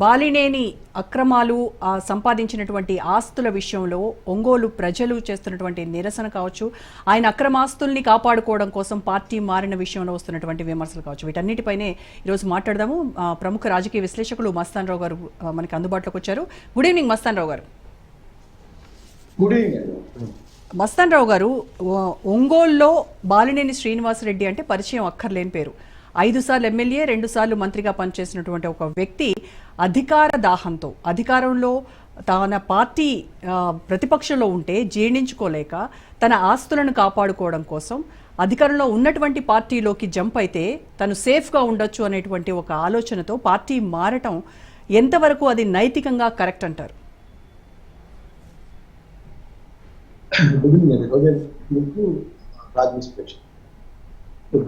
బాలినేని అక్రమాలు సంపాదించినటువంటి ఆస్తుల విషయంలో ఒంగోలు ప్రజలు చేస్తున్నటువంటి నిరసన కావచ్చు, ఆయన అక్రమాస్తుల్ని కాపాడుకోవడం కోసం పార్టీ మారిన విషయంలో వస్తున్నటువంటి విమర్శలు కావచ్చు, వీటన్నిటిపైనే ఈరోజు మాట్లాడదాము. ప్రముఖ రాజకీయ విశ్లేషకులు మస్తాన్ రావు గారు మనకి అందుబాటులోకి వచ్చారు. గుడ్ ఈవినింగ్ మస్తాన్ రావు గారు. Good evening. మస్తాన్ రావు గారు, ఒంగోలులో బాలినేని శ్రీనివాసరెడ్డి అంటే పరిచయం అక్కర్లేని పేరు. 5 సార్లు ఎమ్మెల్యే, 2 సార్లు మంత్రిగా పనిచేసినటువంటి ఒక వ్యక్తి అధికార దాహంతో, అధికారంలో తన పార్టీ ప్రతిపక్షంలో ఉంటే జీర్ణించుకోలేక తన ఆస్తులను కాపాడుకోవడం కోసం అధికారంలో ఉన్నటువంటి పార్టీలోకి జంప్ అయితే తను సేఫ్గా ఉండొచ్చు అనేటువంటి ఒక ఆలోచనతో పార్టీ మారటం ఎంతవరకు అది నైతికంగా కరెక్ట్ అంటారు?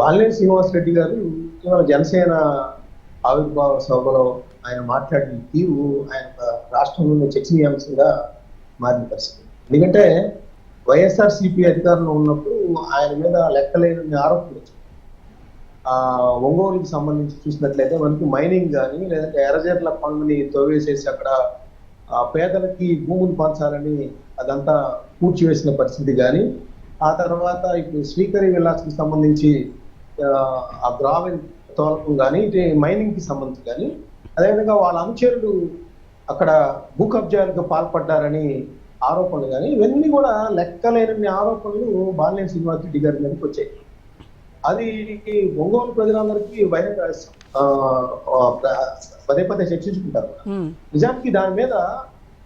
బాలినేని శ్రీనివాసరెడ్డి గారు జనసేన ఆవిర్భావ సభలో ఆయన మాట్లాడిన తీరు ఆయన రాష్ట్రంలోనే చర్చనీయాంశంగా మారిన పరిస్థితి. ఎందుకంటే వైఎస్ఆర్సీపీ అధికారంలో ఉన్నప్పుడు ఆయన మీద లెక్కలేని ఆరోపణలు వచ్చాయి. ఒంగోలుకి సంబంధించి చూసినట్లయితే మనకి మైనింగ్ కానీ, లేదంటే ఎర్రజర్ల పనులని తోవేసేసి అక్కడ పేదలకి భూములు పంచాలని అదంతా కూర్చివేసిన పరిస్థితి కానీ, ఆ తర్వాత ఇప్పుడు శ్రీకరి విలాస్కి సంబంధించి ఆ గ్రావెల్ తోలకం కానీ, ఇది మైనింగ్ కి సంబంధించి కానీ, అదేవిధంగా వాళ్ళ అనుచరులు అక్కడ భూ కబ్జాలకు పాల్పడ్డారని ఆరోపణలు కానీ, ఇవన్నీ కూడా లెక్కలేని ఆరోపణలు బాలినేని శ్రీనివాసరెడ్డి గారి మీదకి వచ్చాయి. అది ఒంగోలు ప్రజలందరికీ పదే పదే చర్చించుకుంటారు. నిజానికి దాని మీద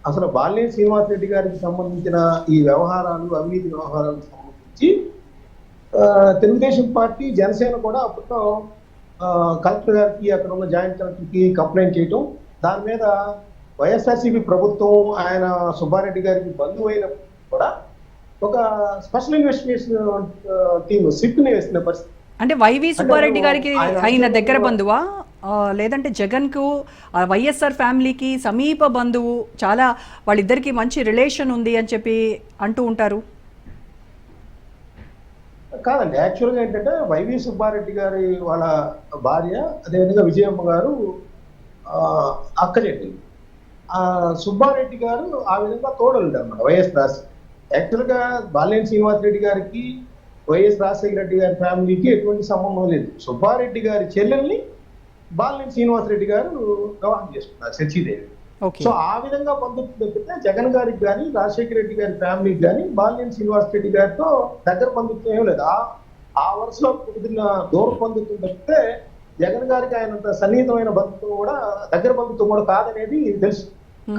అసలు బాలినేని శ్రీనివాసరెడ్డి గారికి సంబంధించిన ఈ వ్యవహారాలు, అవినీతి వ్యవహారాలకు సంబంధించి తెలుగుదేశం పార్టీ, జనసేన కూడా అప్పట్లో కలెక్టర్ గారికి, అక్కడ ఉన్న జాయింట్ కలెక్టర్కి కంప్లైంట్ చేయటం, దాని మీద వైఎస్ఆర్సీపీ ప్రభుత్వం ఆయన సుబ్బారెడ్డి గారికి బంధువు అయినప్పుడు కూడా ఒక స్పెషల్ ఇన్వెస్టిగేషన్ టీమ్ సిట్ని వేసిన పరిస్థితి. అంటే వైవి సుబ్బారెడ్డి గారికి ఆయన దగ్గర బంధువా, లేదంటే జగన్ కు వైఎస్ఆర్ ఫ్యామిలీకి సమీప బంధువు, చాలా వాళ్ళిద్దరికి మంచి రిలేషన్ ఉంది అని చెప్పి అంటూ ఉంటారు? కాదండి, యాక్చువల్గా ఏంటంటే వైవి సుబ్బారెడ్డి గారి వాళ్ళ భార్య, అదేవిధంగా విజయమ్మ గారు అక్క చెట్టి, సుబ్బారెడ్డి గారు ఆ విధంగా తోడలుంటారు అన్నమాట వైఎస్ రాజశేఖర. యాక్చువల్గా బాలినేని శ్రీనివాసరెడ్డి గారికి వైఎస్ రాజశేఖర రెడ్డి గారి ఫ్యామిలీకి ఎటువంటి సంబంధం లేదు. సుబ్బారెడ్డి గారి చెల్లెల్ని బాలినేని శ్రీనివాసరెడ్డి గారు వివాహం చేసుకున్నారు, శశిదేవి. సో ఆ విధంగా బంధుత్వం తప్పితే జగన్ గారికి కానీ, రాజశేఖర రెడ్డి గారి ఫ్యామిలీకి కానీ బాలినేని శ్రీనివాసరెడ్డి గారితో దగ్గర బంధుత్వం ఏం లేదు. ఆ వరుసలో కుదిరిన దూర బంధుత్వం తప్పితే జగన్ గారికి ఆయన సన్నిహితమైన బంధుత్వం కూడా, దగ్గర బంధుత్వం కూడా కాదనేది తెలుసు.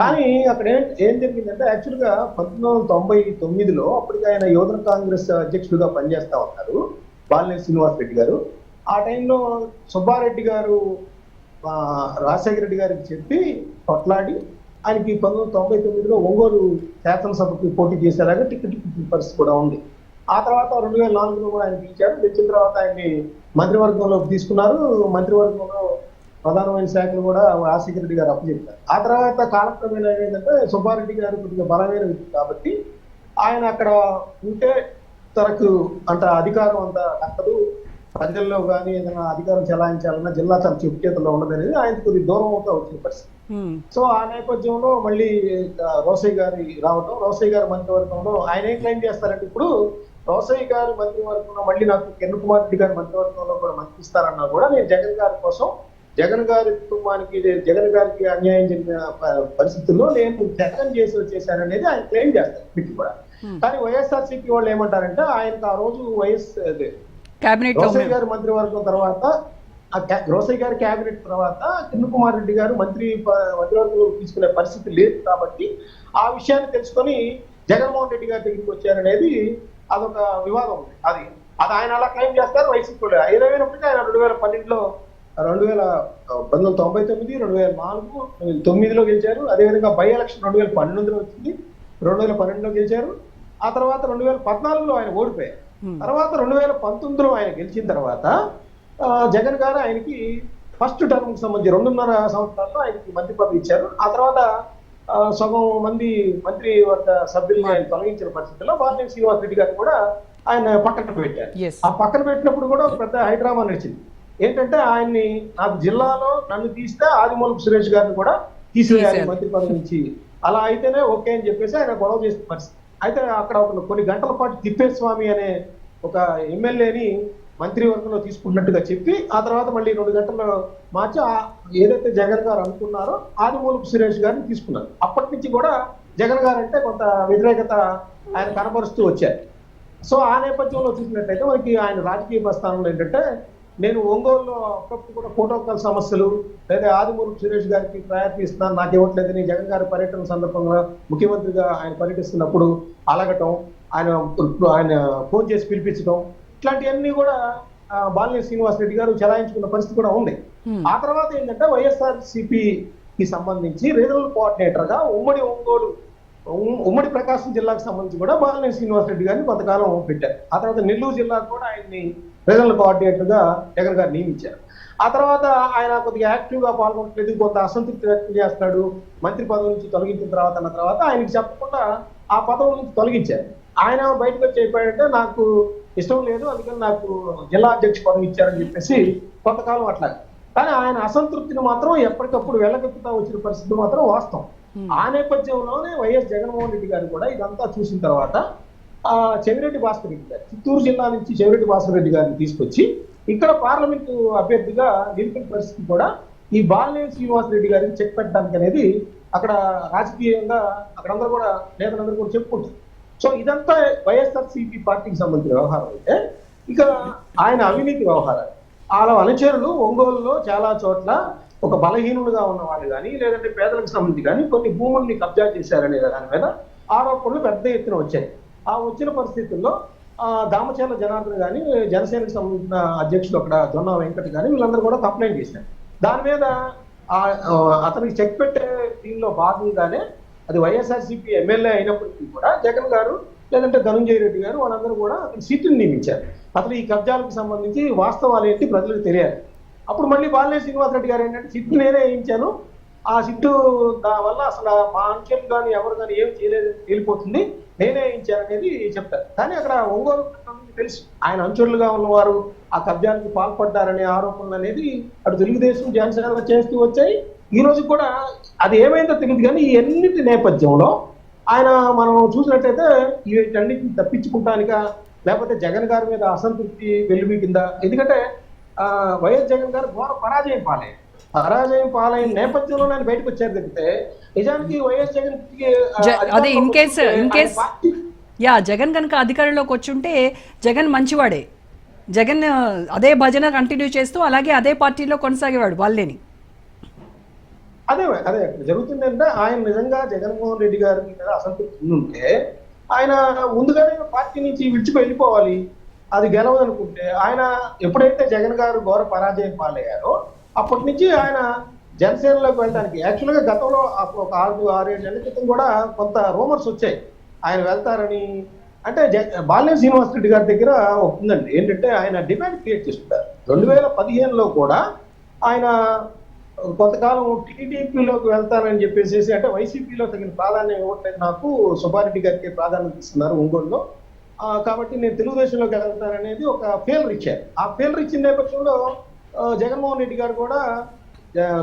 కానీ అక్కడ ఏం జరిగిందంటే, యాక్చువల్గా 1999లో అప్పటికి ఆయన యువజన కాంగ్రెస్ అధ్యక్షుడిగా పనిచేస్తా ఉన్నారు బాలినేని శ్రీనివాసరెడ్డి గారు. ఆ టైంలో సుబ్బారెడ్డి గారు రాజశేఖర రెడ్డి గారికి చెప్పి కొట్లాడి ఆయనకి 1999లో ఒంగోలు శాసనసభకి పోటీ చేసేలాగా టికెట్ పరిస్థితి కూడా ఉంది. ఆ తర్వాత 2004లో కూడా ఆయన పిలిచారు. తెచ్చిన తర్వాత ఆయన్ని మంత్రివర్గంలోకి తీసుకున్నారు. మంత్రివర్గంలో ప్రధానమైన శాఖలు కూడా రాజశేఖర రెడ్డి గారు అప్పచెప్పారు. ఆ తర్వాత కాలక్రమేణా ఏంటంటే సుబ్బారెడ్డి గారు కొద్దిగా బలమైన వ్యక్తి కాబట్టి ఆయన అక్కడ ఉంటే తనకు అంత అధికారం అంత దక్కదు, ప్రజల్లో కానీ ఏదైనా అధికారం చెలాయించాలన్నా జిల్లా తన చెప్పు చేతుల్లో ఉండదనేది ఆయన కొద్దిగా దూరం అవుతా వచ్చిన పరిస్థితి. సో ఆ నేపథ్యంలో మళ్ళీ రోసయ్య గారి రావడం, రోసయ్య గారి మంత్రివర్గంలో ఆయన ఏం క్లెయిమ్ చేస్తారంటే, ఇప్పుడు రోసయ్య గారి మంత్రివర్గంలో మళ్ళీ నాకు కిరణ్ కుమార్ రెడ్డి గారి మంత్రివర్గంలో కూడా మంత్రి ఇస్తారన్నా కూడా నేను జగన్ గారి కోసం, జగన్ గారి కుటుంబానికి, జగన్ గారికి అన్యాయం జరిగిన పరిస్థితుల్లో నేను జగన్ చేశాననేది ఆయన క్లెయిమ్ చేస్తారు ఇప్పటికి కూడా. కానీ వైఎస్ఆర్సీపీ వాళ్ళు ఏమంటారంటే, ఆయనకు ఆ రోజు రోసయ్య గారి మంత్రివర్గం తర్వాత, రోసయ్య గారి కేబినెట్ తర్వాత కిరణ్ కుమార్ రెడ్డి గారు మంత్రివర్గంలో తీసుకునే పరిస్థితి లేదు కాబట్టి ఆ విషయాన్ని తెలుసుకొని జగన్మోహన్ రెడ్డి గారి దగ్గరికి వచ్చారనేది అదొక వివాదం ఉంది. అది ఆయన అలా క్లెయిమ్ చేస్తారు. వైసీపీ ఏదైనప్పటికీ ఆయన 2012లో 1999, 2004, 2009లో గెలిచారు. అదేవిధంగా బై ఎలక్షన్ 2012లో వచ్చింది, 2012లో గెలిచారు. ఆ తర్వాత 2014లో ఆయన ఓడిపోయారు. తర్వాత 2019లో ఆయన గెలిచిన తర్వాత జగన్ గారు ఆయనకి ఫస్ట్ టర్మ్ కి సంబంధించి 2.5 సంవత్సరాల్లో ఆయనకి మంత్రి పదవి ఇచ్చారు. ఆ తర్వాత సగం మంది మంత్రివర్గ సభ్యుల్ని ఆయన తొలగించిన పరిస్థితుల్లో బాలినేని శ్రీనివాసరెడ్డి గారిని కూడా ఆయన పక్కన పెట్టారు. ఆ పక్కన పెట్టినప్పుడు కూడా ఒక పెద్ద హైడ్రామా నడిచింది. ఏంటంటే ఆయన్ని నాకు జిల్లాలో నన్ను తీస్తే ఆదిమూలపు సురేష్ గారిని కూడా తీసివేయాలి మంత్రి పదవి నుంచి, అలా అయితేనే ఓకే అని చెప్పేసి ఆయన గొడవ చేసిన పరిస్థితి. అయితే అక్కడ కొన్ని గంటల పాటు తిప్పేస్వామి అనే ఒక ఎమ్మెల్యేని మంత్రివర్గంలో తీసుకున్నట్టుగా చెప్పి ఆ తర్వాత మళ్ళీ 2 గంటల్లో మార్చి ఏదైతే జగన్ గారు అనుకున్నారో ఆదిమూలపు సురేష్ గారిని తీసుకున్నారు. అప్పటి నుంచి కూడా జగన్ గారు అంటే కొంత వ్యతిరేకత ఆయన కనబరుస్తూ వచ్చారు. సో ఆ నేపథ్యంలో చూసినట్లయితే మనకి ఆయన రాజకీయ ప్రస్థానంలో ఏంటంటే, నేను ఒంగోలులో అప్పుడప్పుడు కూడా ప్రోటోకాల్ సమస్యలు లేదా ఆదిమూలపు సురేష్ గారికి ప్రయారిటీ ఇస్తున్నాను, నాకు ఇవ్వట్లేదని జగన్ గారి పర్యటన సందర్భంగా ముఖ్యమంత్రిగా ఆయన పర్యటిస్తున్నప్పుడు అలగటం, ఆయన ఫోన్ చేసి పిలిపించడం, ఇట్లాంటివన్నీ కూడా బాలినేని శ్రీనివాసరెడ్డి గారు చెలాయించుకున్న పరిస్థితి కూడా ఉంది. ఆ తర్వాత ఏంటంటే వైఎస్ఆర్సీపీకి సంబంధించి రీజనల్ కోఆర్డినేటర్ గా ఉమ్మడి ప్రకాశం జిల్లాకు సంబంధించి కూడా బాలినేని శ్రీనివాసరెడ్డి గారిని కొంతకాలం పెట్టారు. ఆ తర్వాత నెల్లూరు జిల్లాకు కూడా ఆయన్ని రీజనల్ కోఆర్డినేటర్ గా జగన్ గారు నియమించారు. ఆ తర్వాత ఆయన కొద్దిగా యాక్టివ్ గా పాల్గొనట్లేదు, కొంత అసంతృప్తి వ్యక్తం చేస్తున్నాడు, మంత్రి పదవి నుంచి తొలగించిన తర్వాత ఆయనకి చెప్పకుండా ఆ పదవి నుంచి తొలగించారు. ఆయన బయటకు వచ్చి చెప్పాడంటే, నాకు ఇష్టం లేదు, అందుకని నాకు జిల్లా అధ్యక్ష పదవి ఇచ్చారని చెప్పేసి కొంతకాలం అట్లా. కానీ ఆయన అసంతృప్తిని మాత్రం ఎప్పటికప్పుడు వెళ్ళగక్కుతా వచ్చిన పరిస్థితి మాత్రం వాస్తవం. ఆ నేపథ్యంలోనే వైఎస్ జగన్మోహన్ రెడ్డి గారు కూడా ఇదంతా చూసిన తర్వాత చెవిరెడ్డి భాస్కర్ రెడ్డి గారు, చిత్తూరు జిల్లా నుంచి చెవిరెడ్డి భాస్కర్ రెడ్డి గారిని తీసుకొచ్చి ఇక్కడ పార్లమెంటు అభ్యర్థిగా నిలిపిన పరిస్థితి కూడా ఈ బాలినేని శ్రీనివాసరెడ్డి గారిని చెక్ పెట్టడానికి అనేది అక్కడ రాజకీయంగా అక్కడందరూ కూడా నేతలందరూ కూడా చెప్పుకుంటారు. సో ఇదంతా వైఎస్ఆర్సీపీ పార్టీకి సంబంధించిన వ్యవహారం అయితే, ఇక ఆయన అవినీతి వ్యవహారాలు, వాళ్ళ అనుచరులు ఒంగోలులో చాలా చోట్ల ఒక బలహీనులుగా ఉన్న వాళ్ళు కానీ లేదంటే పేదలకు సంబంధించి కానీ కొన్ని భూముల్ని కబ్జా చేశారనే దాని మీద ఆరోపణలు పెద్ద ఎత్తున వచ్చాయి. ఆ వచ్చిన పరిస్థితుల్లో దామచర్ల జనార్దన్ కానీ జనసేనకు సంబంధించిన అధ్యక్షుడు అక్కడ జొన్న వెంకట్ కానీ వీళ్ళందరూ కూడా కంప్లైంట్ చేశారు. దాని మీద అతనికి చెక్ పెట్టే దీనిలో భాగంగానే అది వైఎస్ఆర్సీపీ ఎమ్మెల్యే అయినప్పటికీ కూడా జగన్ గారు లేదంటే ధనంజయ రెడ్డి గారు వాళ్ళందరూ కూడా అతను సిట్టుని నియమించారు. అసలు ఈ కబ్జాలకు సంబంధించి వాస్తవాలు ఏంటి ప్రజలకు తెలియాలి. అప్పుడు మళ్ళీ బాలినేని శ్రీనివాసరెడ్డి గారు ఏంటంటే, సిట్టు నేనే వేయించాను, ఆ సిట్టు వల్ల అసలు మా అంకెలు కానీ ఎవరు కానీ ఏం చేయలేదు తేలిపోతుంది, నేనే వేయించాను అనేది చెప్తారు. కానీ అక్కడ ఒంగోలు తెలుసు ఆయన అంచులుగా ఉన్నవారు ఆ కబ్జానికి పాల్పడ్డారనే ఆరోపణలు అనేది అటు తెలుగుదేశం జనసేన చేస్తూ వచ్చాయి. ఈ రోజు కూడా అది ఏమైందో తెలియదు. కానీ ఈ అన్నిటి నేపథ్యంలో ఆయన మనం చూసినట్టయితే వీటన్నిటిని తప్పించుకుంటానిక లేకపోతే జగన్ గారి మీద అసంతృప్తి వెల్లుబికిందా, ఎందుకంటే వైఎస్ జగన్ గారు ఘోర పరాజయం పాలైన నేపథ్యంలో ఆయన బయటకు వచ్చారు తప్పితే నిజానికి వైఎస్ జగన్ అదే ఇన్ కేస్ జగన్ కనుక అధికారంలోకి వచ్చుంటే జగన్ మంచివాడే, జగన్ అదే భజన కంటిన్యూ చేస్తూ అలాగే అదే పార్టీలో కొనసాగేవాడు బాలినేని. అదే జరుగుతుందంటే ఆయన నిజంగా జగన్మోహన్ రెడ్డి గారి మీద అసంతృప్తి ఉంటే ఆయన ముందుగానే పార్టీ నుంచి వెళ్ళిపోవాలి, అది గెలవదనుకుంటే ఆయన ఎప్పుడైతే జగన్ గారు ఘోర పరాజయం పాలయ్యారో అప్పటి నుంచి ఆయన జనసేనలోకి వెళ్ళడానికి యాక్చువల్గా గతంలో ఒక 6-7 నెలల క్రితం కూడా కొంత రూమర్స్ వచ్చాయి ఆయన వెళ్తారని. అంటే బాలినేని శ్రీనివాసరెడ్డి గారి దగ్గర ఉందండి ఏంటంటే, ఆయన డిమాండ్ క్రియేట్ చేస్తుంటారు. 2015లో కూడా ఆయన కొంతకాలం టీడీపీలోకి వెళ్తానని చెప్పేసి, అంటే వైసీపీలో తగిన ప్రాధాన్యం ఇవ్వట్లేదు, నాకు సుబ్బారెడ్డి గారికి ప్రాధాన్యత ఇస్తున్నారు ఒంగోలులో, కాబట్టి నేను తెలుగుదేశంలోకి వెళ్తాననేది ఒక ఫెయిల్యూర్ ఇచ్చారు. ఆ ఫెయిల్యూర్ ఇచ్చిన నేపథ్యంలో జగన్మోహన్ రెడ్డి గారు కూడా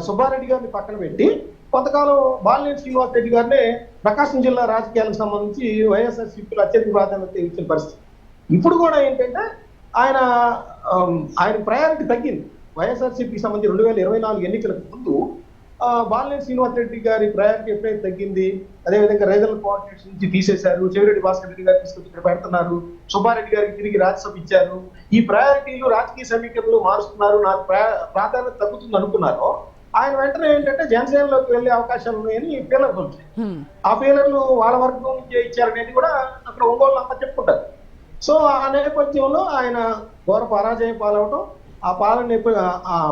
సుబ్బారెడ్డి గారిని పక్కన పెట్టి కొంతకాలం బాలినేని శ్రీనివాసరెడ్డి గారిని ప్రకాశం జిల్లా రాజకీయాలకు సంబంధించి వైఎస్ఆర్సీపీలో అత్యధిక ప్రాధాన్యత ఇచ్చిన పరిస్థితి. ఇప్పుడు కూడా ఏంటంటే ఆయన ప్రయారిటీ తగ్గింది. వైఎస్ఆర్సీపీకి సంబంధించి 2024 ఎన్నికలకు ముందు బాలినేని శ్రీనివాసరెడ్డి గారి ప్రయారిటీ ఎప్పుడైతే తగ్గింది, అదేవిధంగా రీజనల్ కోఆర్డినేషన్ నుంచి తీసేశారు, చెవిరెడ్డి భాస్కర్ రెడ్డి గారు తీసుకొచ్చి ఇక్కడ పెడుతున్నారు, సుబ్బారెడ్డి గారికి తిరిగి రాజ్యసభ ఇచ్చారు, ఈ ప్రయారిటీలు రాజకీయ సమీకరణలు మారుస్తున్నారు, నాకు ప్రాధాన్యత తగ్గుతుంది అనుకున్నారు. ఆయన వెంటనే ఏంటంటే జనసేనలోకి వెళ్లే అవకాశాలు ఉన్నాయని ఫీలర్లు వచ్చాయి. ఆ ఫీలర్లు వాళ్ళ వర్గం నుంచి ఇచ్చారనేది కూడా అక్కడ ఒంగోలు అంతా చెప్పుకుంటారు. సో ఆ నేపథ్యంలో ఆయన ఘోర పరాజయం పాలవటం, ఆ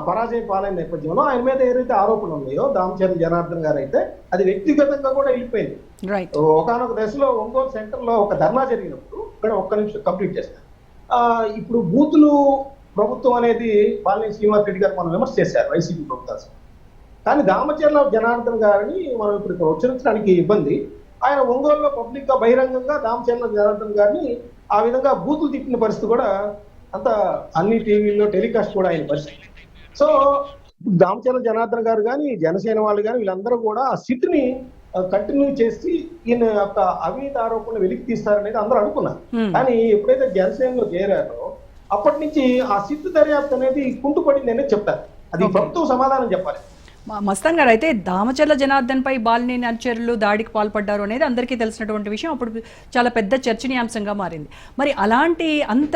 పరాజయం పాలైన నేపథ్యంలో ఆయన మీద ఏదైతే ఆరోపణలు ఉన్నాయో దామచర్ల జనార్దన్ గారు అయితే అది వ్యక్తిగతంగా కూడా వెళ్ళిపోయింది. ఒకనొక దశలో ఒంగోలు సెంటర్ లో ఒక ధర్నా జరిగినప్పుడు, ఇక్కడ ఒక్క నిమిషం కంప్లీట్ చేస్తాను, ఇప్పుడు బూతులు ప్రభుత్వం అనేది బాలినేని శ్రీనివాసరెడ్డి గారు మనం విమర్శ చేశారు వైసీపీ ప్రభుత్వం. కానీ దామచర్ల జనార్దన్ గారిని మనం ఇప్పుడు ఉచ్చరించడానికి ఇబ్బంది. ఆయన ఒంగోలులో పబ్లిక్ గా బహిరంగంగా దామచర్ల జనార్దన్ గారిని ఆ విధంగా బూతులు తిట్టిన పరిస్థితి కూడా అంత అన్ని టీవీల్లో టెలికాస్ట్ కూడా అయిన పరిస్థితి. సో దామచర్ల జనార్దన్ గారు కానీ జనసేన వాళ్ళు కానీ వీళ్ళందరూ కూడా ఆ సిట్ ని కంటిన్యూ చేసి ఈయన యొక్క అవినీతి ఆరోపణలు వెలికి తీస్తారనేది అందరూ అనుకున్నారు. కానీ ఎప్పుడైతే జనసేనలో చేరారో అప్పటి నుంచి ఆ సిట్ దర్యాప్తు అనేది కుంటుపడింది అనేది చెప్తారు. అది ప్రభుత్వం సమాధానం చెప్పాలి. మస్తాన్ గారు, అయితే దామచర్ల జనార్దన్ పై బాలినేని అనుచరులు దాడికి పాల్పడ్డారు అనేది అందరికీ తెలిసినటువంటి విషయం. అప్పుడు చాలా పెద్ద చర్చనీయాంశంగా మారింది. మరి అలాంటి అంత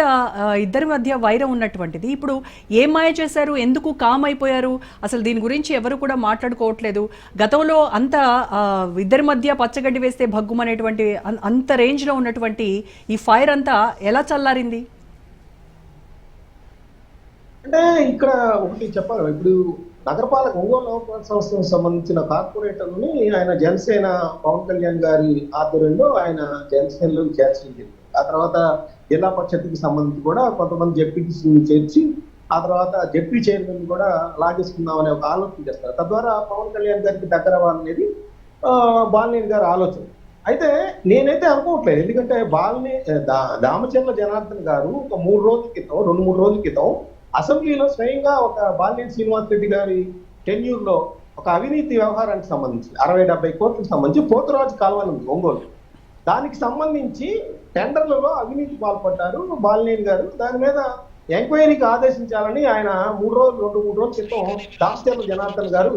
ఇద్దరి మధ్య వైరం ఉన్నటువంటిది ఇప్పుడు ఏం మాయ చేశారు, ఎందుకు కామ్ అయిపోయారు, అసలు దీని గురించి ఎవరు కూడా మాట్లాడుకోవట్లేదు. గతంలో అంత ఇద్దరి మధ్య పచ్చగడ్డి వేస్తే భగ్గుమనేటువంటి అంత రేంజ్లో ఉన్నటువంటి ఈ ఫైర్ అంతా ఎలా చల్లారింది? అంటే ఇక్కడ ఒకటి చెప్పాలి, ఇప్పుడు నగరపాలక ఒంగోలు నగరపాలక సంస్థకు సంబంధించిన కార్పొరేటర్ని ఆయన జనసేన పవన్ కళ్యాణ్ గారి ఆధ్వర్యంలో ఆయన జనసేనలో చేర్చింది. ఆ తర్వాత జిల్లా పరిషత్కి సంబంధించి కూడా కొంతమంది జెడ్పీటీసీని చేర్చి ఆ తర్వాత జెడ్పీ చైర్మన్ కూడా లాగేసుకుందాం అనే ఒక ఆలోచన చేస్తారు. తద్వారా పవన్ కళ్యాణ్ గారికి దగ్గర అవ్వాలనేది బాలినేని గారి ఆలోచన. అయితే నేనైతే అనుకోవట్లేదు, ఎందుకంటే దామచర్ల జనార్దన్ గారు ఒక 2-3 రోజుల క్రితం అసెంబ్లీలో స్వయంగా ఒక బాలినేని శ్రీనివాస్ రెడ్డి గారి టెన్యూర్ లో ఒక అవినీతి వ్యవహారానికి సంబంధించి 60-70 కోట్లకు సంబంధించి పోతురాజు కాలువలు ఉంది ఒంగోలు, దానికి సంబంధించి టెండర్లలో అవినీతి పాల్పడ్డారు బాలినేని గారు. దాని మీద ఎంక్వైరీకి ఆదేశించాలని ఆయన 2-3 రోజుల క్రితం దామచర్ల జనార్దన్ గారు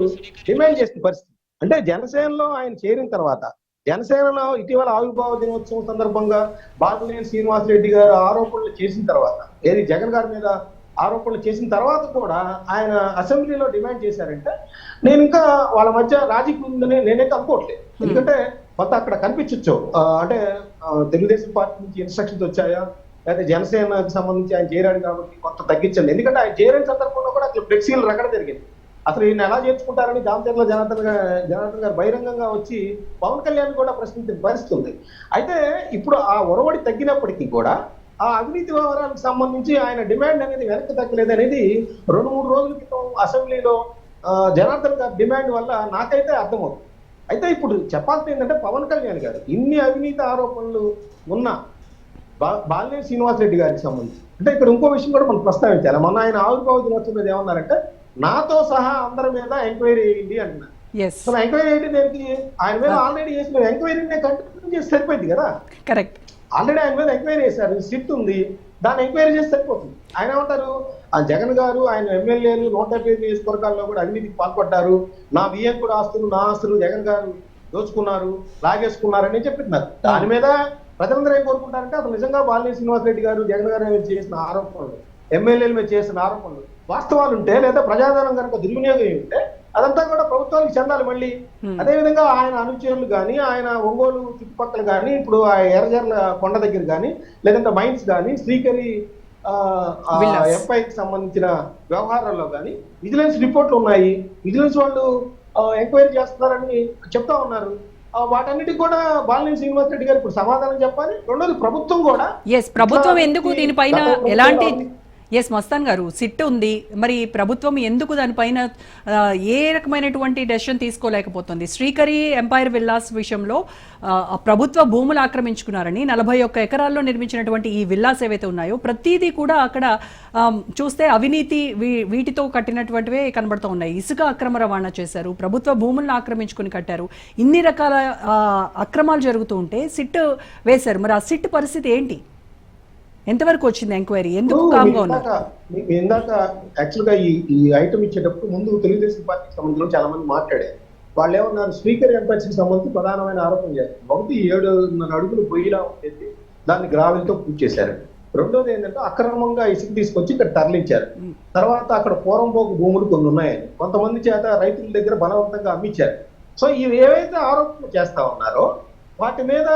డిమాండ్ చేసిన పరిస్థితి. అంటే జనసేనలో ఆయన చేరిన తర్వాత జనసేనలో ఇటీవల ఆవిర్భావ దినోత్సవం సందర్భంగా బాలినేని శ్రీనివాస్ రెడ్డి గారు ఆరోపణలు చేసిన తర్వాత, ఏది జగన్ గారి మీద ఆరోపణలు చేసిన తర్వాత కూడా ఆయన అసెంబ్లీలో డిమాండ్ చేశారంటే నేను ఇంకా వాళ్ళ మధ్య రాజకీయం ఉందని నేనైతే అనుకోవట్లేదు. ఎందుకంటే కొంత అక్కడ కనిపించచ్చు, అంటే తెలుగుదేశం పార్టీ నుంచి ఇన్స్ట్రక్షన్స్ వచ్చాయా, లేకపోతే జనసేనకు సంబంధించి ఆయన చేరాడు కాబట్టి కొంత తగ్గించండి. ఎందుకంటే ఆయన చేరిన సందర్భంలో కూడా అట్లా ఫ్లెక్సీలు రగడ జరిగింది. అసలు ఈయన ఎలా చేర్చుకుంటారని దామచర్ల జనార్దన్ గారు బహిరంగంగా వచ్చి పవన్ కళ్యాణ్ కూడా ప్రశ్నించిన పరిస్థితి ఉంది. అయితే ఇప్పుడు ఆ ఒరవడి తగ్గినప్పటికీ కూడా ఆ అవినీతి వ్యవహారాలకు సంబంధించి ఆయన డిమాండ్ అనేది వెనక్కి తగ్గలేదు అనేది 2-3 రోజుల క్రితం అసెంబ్లీలో జనార్దన్ గారి డిమాండ్ వల్ల నాకైతే అర్థమవుతుంది. అయితే ఇప్పుడు చెప్పాల్సింది ఏంటంటే పవన్ కళ్యాణ్ గారు ఇన్ని అవినీతి ఆరోపణలు ఉన్న బాలినేని శ్రీనివాస్ రెడ్డి గారికి సంబంధించి అంటే ఇక్కడ ఇంకో విషయం కూడా మనం ప్రస్తావించాలి. మొన్న ఆయన ఆవిర్భావ దినోత్సవం మీద ఏమన్నారంటే నాతో సహా అందరి మీద ఎంక్వైరీ అయ్యింది అంటున్నారు. అసలు ఎంక్వైరీ ఏంటి దేనికి? ఆయన మీద ఆల్రెడీ చేసిన ఎంక్వైరీనే కంటిన్యూ చేసి సరిపోయింది కదా. కరెక్ట్, ఆల్రెడీ ఆయన మీద ఎంక్వైరీ చేశారు, సిట్ ఉంది, దాన్ని ఎంక్వైరీ చేసి సరిపోతుంది. ఆయన ఏమంటారు, ఆ జగన్ గారు ఆయన ఎమ్మెల్యేలు 175 నియోజకవర్గాల్లో కూడా అవినీతికి పాల్పడ్డారు, నా వియ్యంకుడు ఆస్తులు నా ఆస్తులు జగన్ గారు దోచుకున్నారు, లాగేసుకున్నారని చెప్తున్నారు. దాని మీద ప్రజలందరూ ఏం కోరుకుంటారంటే అసలు నిజంగా బాలినేని శ్రీనివాస్ రెడ్డి గారు జగన్ గారు మీద చేసిన ఆరోపణలు, ఎమ్మెల్యేల మీద చేసిన ఆరోపణలు వాస్తవాలు ఉంటే లేదా ప్రజాధనం కనుక దుర్వినియోగం ఉంటే అదంతా కూడా ప్రభుత్వానికి చెందాలి మళ్ళీ. అదేవిధంగా ఆయన అనుచరులు కానీ ఆయన ఒంగోలు చుట్టుపక్కల కానీ ఇప్పుడు ఆ ఎర్రజర్ల కొండ దగ్గర కానీ లేదంటే మైన్స్ కానీ శ్రీకరి ఎఫ్ఐకి సంబంధించిన వ్యవహారాల్లో కానీ విజిలెన్స్ రిపోర్ట్లు ఉన్నాయి, విజిలెన్స్ వాళ్ళు ఎంక్వైరీ చేస్తున్నారని చెప్తా ఉన్నారు. వాటన్నిటికి కూడా బాలినేని శ్రీనివాస్ రెడ్డి గారు ఇప్పుడు సమాధానం చెప్పాలి. రెండోది ప్రభుత్వం కూడా ప్రభుత్వం ఎందుకు దీనిపైన ఎలాంటి మస్తాన్ గారు సిట్ ఉంది, మరి ప్రభుత్వం ఎందుకు దానిపైన ఏ రకమైనటువంటి డెసిషన్ తీసుకోలేకపోతుంది? శ్రీకరి ఎంపైర్ విల్లాస్ విషయంలో ప్రభుత్వ భూములు ఆక్రమించుకున్నారని 41 ఎకరాల్లో నిర్మించినటువంటి ఈ విల్లాస్ ఏవైతే ఉన్నాయో ప్రతిదీ కూడా అక్కడ చూస్తే అవినీతి వీటితో కట్టినటువంటివే కనబడుతూ ఉన్నాయి. ఇసుక అక్రమ రవాణా చేశారు, ప్రభుత్వ భూములను ఆక్రమించుకుని కట్టారు, ఇన్ని రకాల అక్రమాలు జరుగుతూ ఉంటే సిట్ వేశారు. మరి ఆ సిట్ పరిస్థితి ఏంటి? ఎంతవరకు వచ్చింది ఎంక్వైరీ? ఎందుకు కామ్గా ఉన్నారు? ఇందాక యాక్చువల్ గా ఈ ఐటమ్ ఇచ్చేటప్పుడు ముందు తెలుగుదేశం పార్టీకి సంబంధించిన చాలా మంది మాట్లాడారు. వాళ్ళు ఏమన్నారు, స్పీకర్ ఎంపైర్స్కి సంబంధించి ప్రధానమైన ఆరోపణ చేస్తారు. ఒకటి 7.5 అడుగులు పొయ్యిలా ఉండేది, దాన్ని గ్రావెల్తో పూర్తి చేశారు. రెండోది ఏంటంటే అక్రమంగా ఇసుక తీసుకొచ్చి ఇక్కడ తరలించారు. తర్వాత అక్కడ పోరంపోకు భూములు కొన్ని ఉన్నాయని కొంతమంది చేత రైతుల దగ్గర బలవంతంగా అమ్మించారు. సో ఇవి ఏవైతే ఆరోపణలు చేస్తా ఉన్నారో వాటి మీద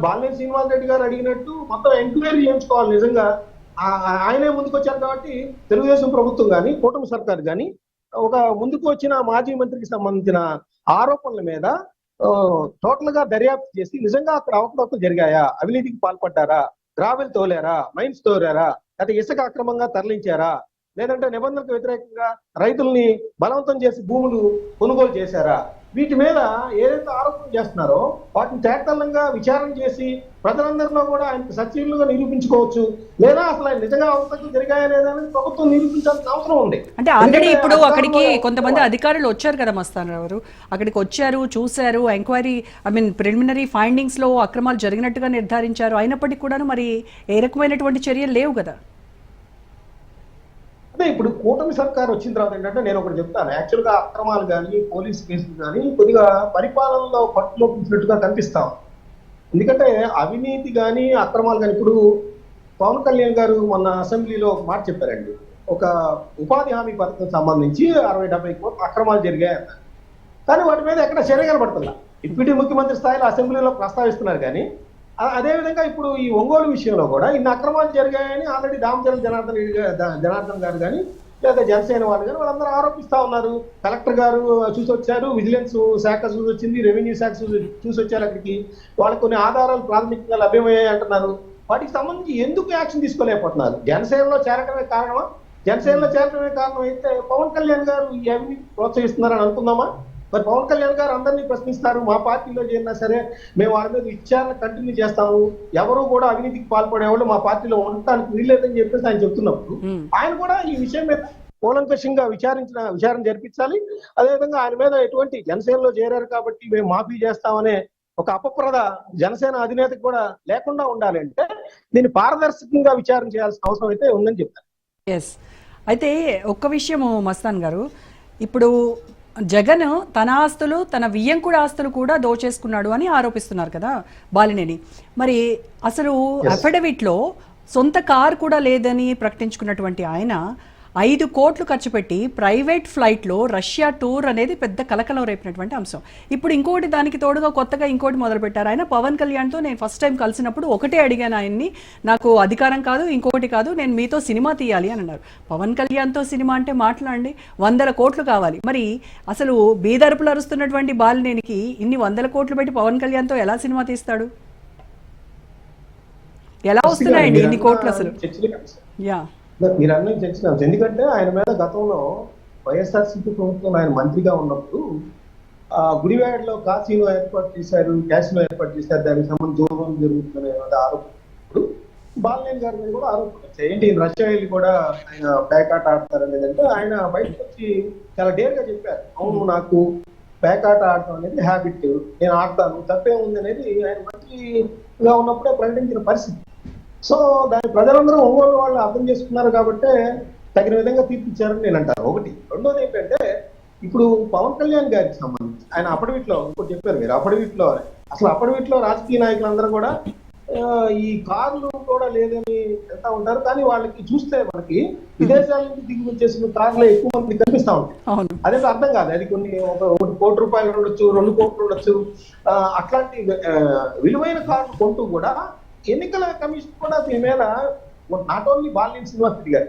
బాలినేని శ్రీనివాస్ రెడ్డి గారు అడిగినట్టు మొత్తం ఎంక్వైరీ చేయించుకోవాలి. నిజంగా ఆయనే ముందుకు వచ్చారు కాబట్టి తెలుగుదేశం ప్రభుత్వం కానీ కూటమి సర్కార్ కానీ ఒక ముందుకు వచ్చిన మాజీ మంత్రికి సంబంధించిన ఆరోపణల మీద టోటల్ గా దర్యాప్తు చేసి నిజంగా అక్కడ అవకతవకలు జరిగాయా, అవినీతికి పాల్పడ్డారా, గ్రావెల్ తోలారా, మైన్స్ తోలారా, లేకపోతే ఇసుక అక్రమంగా తరలించారా, లేదంటే నిబంధనలకు వ్యతిరేకంగా రైతుల్ని బలవంతం చేసి భూములు కొనుగోలు చేశారా, వీటి మీద ఏదైతే ఆరోపణలు చేస్తున్నారో వాటిని తేటతెల్లంగా విచారణ చేసి ప్రజలందరిలో కూడా ఆయనకు సత్యులుగా నిరూపించుకోవచ్చు, లేదా అసలు ఆయన నిజంగా అవసరం జరిగాయా లేదా అనేది ప్రభుత్వం నిరూపించాల్సిన అవసరం ఉంది. అంటే ఆల్రెడీ ఇప్పుడు అక్కడికి కొంతమంది అధికారులు వచ్చారు కదా మస్తాన్ రావు, అక్కడికి వచ్చారు, చూశారు, ఎంక్వైరీ ప్రిలిమినరీ ఫైండింగ్స్ లో అక్రమాలు జరిగినట్టుగా నిర్ధారించారు. అయినప్పటికీ కూడా మరి ఏ రకమైనటువంటి చర్యలు లేవు కదా. అంటే ఇప్పుడు కూటమి సర్కార్ వచ్చిన తర్వాత ఏంటంటే నేను ఒకటి చెప్తాను, యాక్చువల్గా అక్రమాలు కానీ పోలీస్ కేసులు కానీ కొద్దిగా పరిపాలనలో పట్టులో కూర్చున్నట్టుగా కనిపిస్తాం. ఎందుకంటే అవినీతి కానీ అక్రమాలు కానీ, ఇప్పుడు పవన్ కళ్యాణ్ గారు మొన్న అసెంబ్లీలో ఒక మాట చెప్పారండి, ఒక ఉపాధి హామీ పథకం సంబంధించి 60-70 కోట్ల అక్రమాలు జరిగాయన్న. కానీ వాటి మీద ఎక్కడ చర్య కనబడుతుందా? డిప్యూటీ ముఖ్యమంత్రి స్థాయిలో అసెంబ్లీలో ప్రస్తావిస్తున్నారు. కానీ అదేవిధంగా ఇప్పుడు ఈ ఒంగోలు విషయంలో కూడా ఇన్ని అక్రమాలు జరిగాయని ఆల్రెడీ దామచర్ల జనార్దన్ గారు కానీ లేదా జనసేన వాళ్ళు కానీ వాళ్ళందరూ ఆరోపిస్తా ఉన్నారు. కలెక్టర్ గారు చూసి వచ్చారు, విజిలెన్స్ శాఖ చూసి వచ్చింది, రెవెన్యూ శాఖ చూసి వచ్చారు. అక్కడికి వాళ్ళకి కొన్ని ఆధారాలు ప్రాథమికంగా లభ్యమయ్యాయి అంటున్నారు. వాటికి సంబంధించి ఎందుకు యాక్షన్ తీసుకోలేకపోతున్నారు? జనసేనలో చేరటమే కారణమా? జనసేనలో చేరటమే కారణం అయితే పవన్ కళ్యాణ్ గారు ఈ అవినీతి ప్రోత్సహిస్తున్నారని అనుకుందామా? మరి పవన్ కళ్యాణ్ గారు అందరినీ ప్రశ్నిస్తారు, మా పార్టీలో చేరినా సరే మేము వాళ్ళ మీద విచారణ కంటిన్యూ చేస్తాము, ఎవరు కూడా అవినీతికి పాల్పడేవాళ్ళు మా పార్టీలో ఉండటానికి వీల్లేదని చెప్పేసి ఆయన చెప్తున్నప్పుడు ఆయన కూడా ఈ విషయం మీద కూలంకషంగా విచారణ జరిపించాలి. అదేవిధంగా ఆయన మీద ఎటువంటి జనసేనలో చేరారు కాబట్టి మేము మాఫీ చేస్తామనే ఒక అపప్రద జనసేన అధినేతకు కూడా లేకుండా ఉండాలి. అంటే దీన్ని పారదర్శకంగా విచారణ చేయాల్సిన అవసరం అయితే ఉందని చెప్తారు. ఎస్, అయితే ఒక్క విషయము మస్తాన్ గారు, ఇప్పుడు జగన్ తన ఆస్తులు, తన వియ్యంకుడి ఆస్తులు కూడా దోచేసుకున్నాడు అని ఆరోపిస్తున్నారు కదా బాలినేని. మరి అసలు అఫిడవిట్లో సొంత కారు కూడా లేదని ప్రకటించుకున్నటువంటి ఆయన 5 కోట్లు ఖర్చు పెట్టి ప్రైవేట్ ఫ్లైట్లో రష్యా టూర్ అనేది పెద్ద కలకలం రేపినటువంటి అంశం. ఇప్పుడు ఇంకోటి దానికి తోడుగా కొత్తగా ఇంకోటి మొదలుపెట్టారు. ఆయన పవన్ కళ్యాణ్తో నేను ఫస్ట్ టైం కలిసినప్పుడు ఒకటే అడిగాను ఆయన్ని, నాకు అధికారం కాదు, ఇంకోటి కాదు, నేను మీతో సినిమా తీయాలి అని అన్నారు. పవన్ కళ్యాణ్తో సినిమా అంటే మాట్లాడండి, 100 కోట్లు కావాలి. మరి అసలు బీదరుపులు అరుస్తున్నటువంటి బాలినేనికి ఇన్ని 100 కోట్లు పెట్టి పవన్ కళ్యాణ్తో ఎలా సినిమా తీస్తాడు? ఎలా వస్తున్నాయండి ఇన్ని కోట్లు అసలు? యా, మీరు అన్నీ చర్చించాలి. ఎందుకంటే ఆయన మీద గతంలో వైఎస్ఆర్సీపీ ప్రభుత్వంలో ఆయన మంత్రిగా ఉన్నప్పుడు గుడివాడలో కాసినో ఏర్పాటు చేశారు, క్యాసినో ఏర్పాటు చేశారు, దానికి సంబంధించి దూరం జరుగుతుందనే ఆరోపణ బాలినేని గారి మీద కూడా ఆరోపణ వచ్చాయి. ఏంటి రష్యా వెళ్ళి కూడా ఆయన పేకాట ఆడతారు అనేదంటే ఆయన బయటకు వచ్చి చాలా డేర్గా చెప్పారు, అవును నాకు పేకాట ఆడటం అనేది హ్యాబిట్, నేను ఆడతాను, తప్పే ఉంది అనేది ఆయన మంత్రిగా ఉన్నప్పుడే ప్రకటించిన పరిస్థితి. సో దాని ప్రజలందరూ ఒంగోలు వాళ్ళు అర్థం చేసుకున్నారు కాబట్టి తగిన విధంగా తీర్పిచ్చారని నేను అంటాను. ఒకటి. రెండోది ఏంటంటే ఇప్పుడు పవన్ కళ్యాణ్ గారికి సంబంధించి ఆయన అఫిడవిట్లో ఇంకోటి చెప్పారు మీరు, అఫిడవిట్లో అసలు అఫిడవిట్లో రాజకీయ నాయకులందరూ కూడా ఈ కార్లు కూడా లేదని వెళ్తా ఉంటారు. కానీ వాళ్ళకి చూస్తే మనకి విదేశాల నుంచి దిగి వచ్చేసిన కార్లు ఎక్కువ మంది కనిపిస్తా ఉంటాయి. అదే అర్థం కాదు, అది కొన్ని 1 కోటి రూపాయలు ఉండొచ్చు, 2 కోట్లు ఉండొచ్చు. అట్లాంటి విలువైన కార్లు కొంటూ కూడా ఎన్నికల కమిషన్ కూడా దీని మీద నాట్ ఓన్లీ బాలినేని శ్రీనివాసరెడ్డి గారు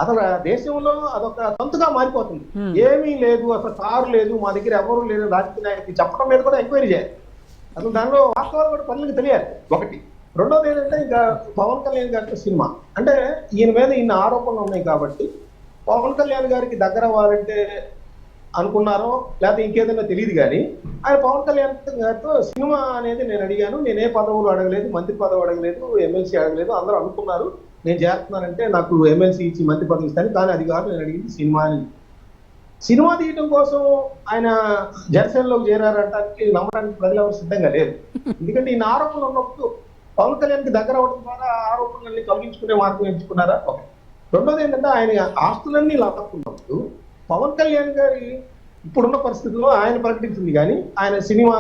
అసలు దేశంలో అదొక తంతుగా మారిపోతుంది. ఏమీ లేదు, అసలు కారు లేదు, మా దగ్గర ఎవరు లేదు రాజకీయ నాయకులు చెప్పడం మీద కూడా ఎంక్వైరీ చేయాలి. అసలు దానిలో వాస్తవాలు కూడా పనులకు తెలియాలి. ఒకటి. రెండోది ఏంటంటే ఇంకా పవన్ కళ్యాణ్ గారి సినిమా అంటే ఈయన మీద ఇన్ని ఆరోపణలు ఉన్నాయి కాబట్టి పవన్ కళ్యాణ్ గారికి దగ్గర అవ్వాలంటే అనుకున్నారో లేకపోతే ఇంకేదైనా తెలియదు. కానీ ఆయన పవన్ కళ్యాణ్ గారితో సినిమా అనేది నేను అడిగాను, నేనే పదవులు అడగలేదు, మంత్రి పదవి అడగలేదు, ఎమ్మెల్సీ అడగలేదు, అందరూ అనుకున్నారు నేను చేస్తున్నానంటే నాకు ఎమ్మెల్సీ ఇచ్చి మంత్రి పదవి ఇస్తాను, కానీ అది కాదు నేను అడిగింది సినిమా అని. సినిమా తీయడం కోసం ఆయన జనసేనలోకి చేరారంటానికి నమ్మడానికి ప్రజలు ఎవరు సిద్ధంగా లేరు. ఎందుకంటే ఈ ఆరోపణలు ఉన్నప్పుడు పవన్ కళ్యాణ్కి దగ్గర అవడం ద్వారా ఆరోపణలన్నీ కలిగించుకునే మార్గం ఎంచుకున్నారా? ఒకటి. రెండోది ఏంటంటే ఆయన ఆస్తులన్నీ లాక్కున్నప్పుడు పవన్ కళ్యాణ్ గారి ఇప్పుడున్న పరిస్థితుల్లో ఆయన ప్రకటించింది కానీ ఆయన సినిమా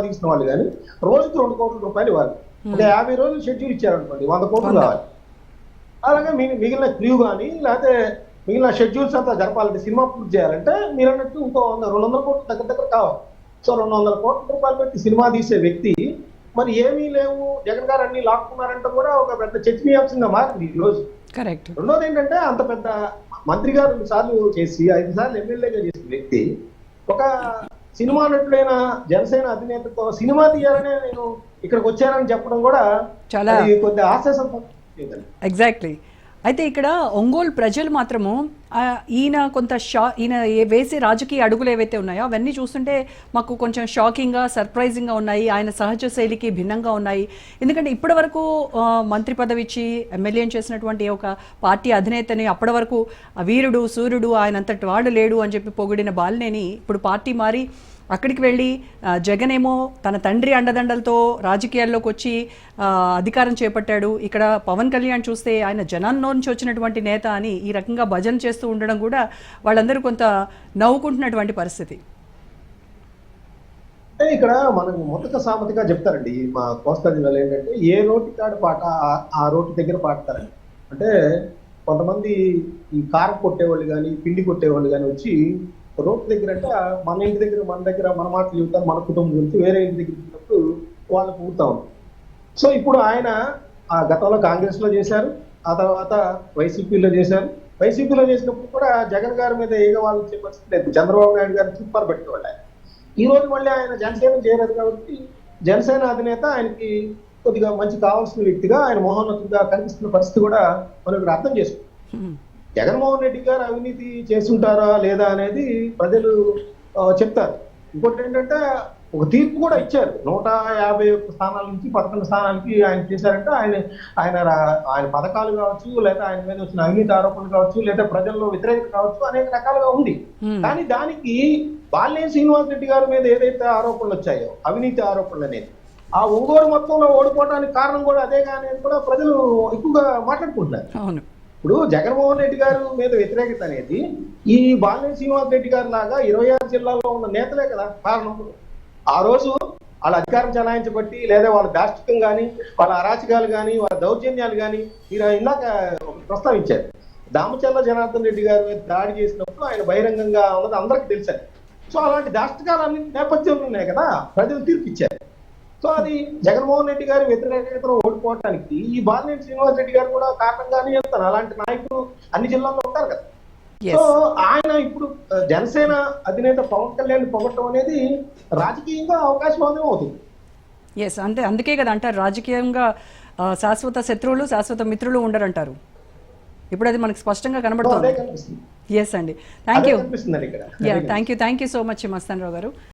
తీసిన వాళ్ళు కానీ రోజుకు 2 కోట్ల రూపాయలు ఇవ్వాలి. అంటే 50 రోజులు షెడ్యూల్ ఇచ్చారనుకోండి, 100 కోట్లు కావాలి. అలాగే మిగిలిన క్రూ కానీ లేకపోతే మిగిలిన షెడ్యూల్స్ అంతా జరపాలంటే సినిమా పూర్తి చేయాలంటే మీరు అన్నట్టు ఇంకో 200 కోట్లు దగ్గర కావాలి. సో 200 కోట్ల రూపాయలు పెట్టి సినిమా తీసే వ్యక్తి మరి ఏమీ లేవు, జగన్ గారు అన్ని లాక్కున్నారంటే కూడా ఒక పెద్ద చర్చనీయాంశంగా మారింది ఈ రోజు. కరెక్ట్. రెండోది ఏంటంటే అంత పెద్ద మంత్రిగా 2 సార్లు చేసి 5 సార్లు ఎమ్మెల్యేగా చేసిన వ్యక్తి ఒక సినిమా నటుడైన జనసేన అధినేతతో సినిమా తీయాలనే నేను ఇక్కడికి వచ్చానని చెప్పడం కూడా చాలా కొద్ది ఆశాసం. ఎగ్జాక్ట్లీ. అయితే ఇక్కడ ఒంగోలు ప్రజలు మాత్రము ఈయన కొంత ఈయన వేసే రాజకీయ అడుగులు ఏవైతే ఉన్నాయో అవన్నీ చూస్తుంటే మాకు కొంచెం షాకింగ్గా సర్ప్రైజింగ్గా ఉన్నాయి, ఆయన సహజ శైలికి భిన్నంగా ఉన్నాయి. ఎందుకంటే ఇప్పటి వరకు మంత్రి పదవి ఇచ్చి ఎమ్మెల్యేని చేసినటువంటి ఒక పార్టీ అధినేతని అప్పటి వరకు వీరుడు సూర్యుడు ఆయన అంతటి వాడు లేడు అని చెప్పి పొగిడిన బాలినేని ఇప్పుడు పార్టీ మారి అక్కడికి వెళ్ళి జగన్ ఏమో తన తండ్రి అండదండలతో రాజకీయాల్లోకి వచ్చి అధికారం చేపట్టాడు. ఇక్కడ పవన్ కళ్యాణ్ చూస్తే ఆయన జనాల్లో నుంచి వచ్చినటువంటి నేత అని ఈ రకంగా భజన చేస్తూ ఉండడం కూడా వాళ్ళందరూ కొంత నవ్వుకుంటున్నటువంటి పరిస్థితి. అంటే ఇక్కడ మనకు మొదట సామెతగా చెప్తారండి మా కోస్తా జిల్లాలో ఏంటంటే, ఏ రోటి కాడు పాట ఆ రోటి దగ్గర పాడతారండి. అంటే కొంతమంది ఈ కారం కొట్టేవాళ్ళు కానీ పిండి కొట్టేవాళ్ళు కానీ వచ్చి రోడ్డు దగ్గర అంటే మన ఇంటి దగ్గర మన మాటలు చెబుతారు, మన కుటుంబం గురించి వేరే ఇంటి దగ్గర వచ్చినప్పుడు వాళ్ళు పూర్తా ఉంటారు. సో ఇప్పుడు ఆయన ఆ గతంలో కాంగ్రెస్ లో చేశారు, ఆ తర్వాత వైసీపీలో చేశారు. వైసీపీలో చేసినప్పుడు కూడా జగన్ గారి మీద ఏగ వాళ్ళు వచ్చే పరిస్థితి లేదు, చంద్రబాబు నాయుడు గారిని సూపర్ పెట్టేవాళ్ళు ఆయన. ఈ రోజు మళ్ళీ ఆయన జనసేన చేయలేదు కాబట్టి జనసేన అధినేత ఆయనకి కొద్దిగా మంచి కావాల్సిన వ్యక్తిగా ఆయన మహోన్నతుడిగా కనిపిస్తున్న పరిస్థితి కూడా మనం ఇక్కడ అర్థం చేసుకుంటాం. జగన్మోహన్ రెడ్డి గారు అవినీతి చేస్తుంటారా లేదా అనేది ప్రజలు చెప్తారు. ఇంకోటి ఏంటంటే ఒక తీర్పు కూడా ఇచ్చారు, 151 స్థానాల నుంచి 11 స్థానాలకి ఆయన చేశారంటే ఆయన పథకాలు కావచ్చు, లేదా ఆయన మీద వచ్చిన అవినీతి ఆరోపణలు కావచ్చు, లేదా ప్రజల్లో వ్యతిరేకత కావచ్చు, అనేక రకాలుగా ఉంది. కానీ దానికి బాలినేని శ్రీనివాస్ రెడ్డి గారి మీద ఏదైతే ఆరోపణలు వచ్చాయో అవినీతి ఆరోపణలు అనేది, ఆ ఒంగోలు మొత్తంలో ఓడిపోవడానికి కారణం కూడా అదేగా అనేది కూడా ప్రజలు ఎక్కువగా మాట్లాడుకుంటున్నారు. ఇప్పుడు జగన్మోహన్ రెడ్డి గారు మీద వ్యతిరేకత అనేది ఈ బాలినేని శ్రీనివాస్ రెడ్డి గారి లాగా 26 జిల్లాల్లో ఉన్న నేతలే కదా కారణం. ఆ రోజు వాళ్ళ అధికారం చలాయించబట్టి, లేదా వాళ్ళ దాష్టికం కానీ, వాళ్ళ అరాచకాలు కానీ, వాళ్ళ దౌర్జన్యాలు కానీ మీరు ఇందాక ప్రస్తావించారు. దామచర్ల జనార్దన్ రెడ్డి గారి మీద దాడి చేసినప్పుడు ఆయన బహిరంగంగా ఉన్నది అందరికీ తెలుసండి. సో అలాంటి దాష్టికాలన్నీ నేపథ్యంలో ఉన్నాయి కదా ప్రజలు తీర్పిచ్చారు. సో అది జగన్మోహన్ రెడ్డి గారి వ్యతిరేకతను ఓడిపోవడానికి ఈ బాలినేని శ్రీనివాస్ రెడ్డి గారు కూడా కారణంగానే చెప్తాను. అలాంటి నాయకులు అన్ని జిల్లాల్లో ఉంటారు కదా. సో ఆయన ఇప్పుడు జనసేన అధినేత పవన్ కళ్యాణ్ పొగట్టం అనేది రాజకీయంగా అవకాశవాదం అవుతుంది. ఎస్, అంటే అందుకే కదా అంటారు రాజకీయంగా శాశ్వత శత్రువులు శాశ్వత మిత్రులు ఉండరంటారు. ఇప్పుడు అది మనకు స్పష్టంగా కనబడుతుంది. ఎస్ అండి, thank you so much Mastan Rao గారు.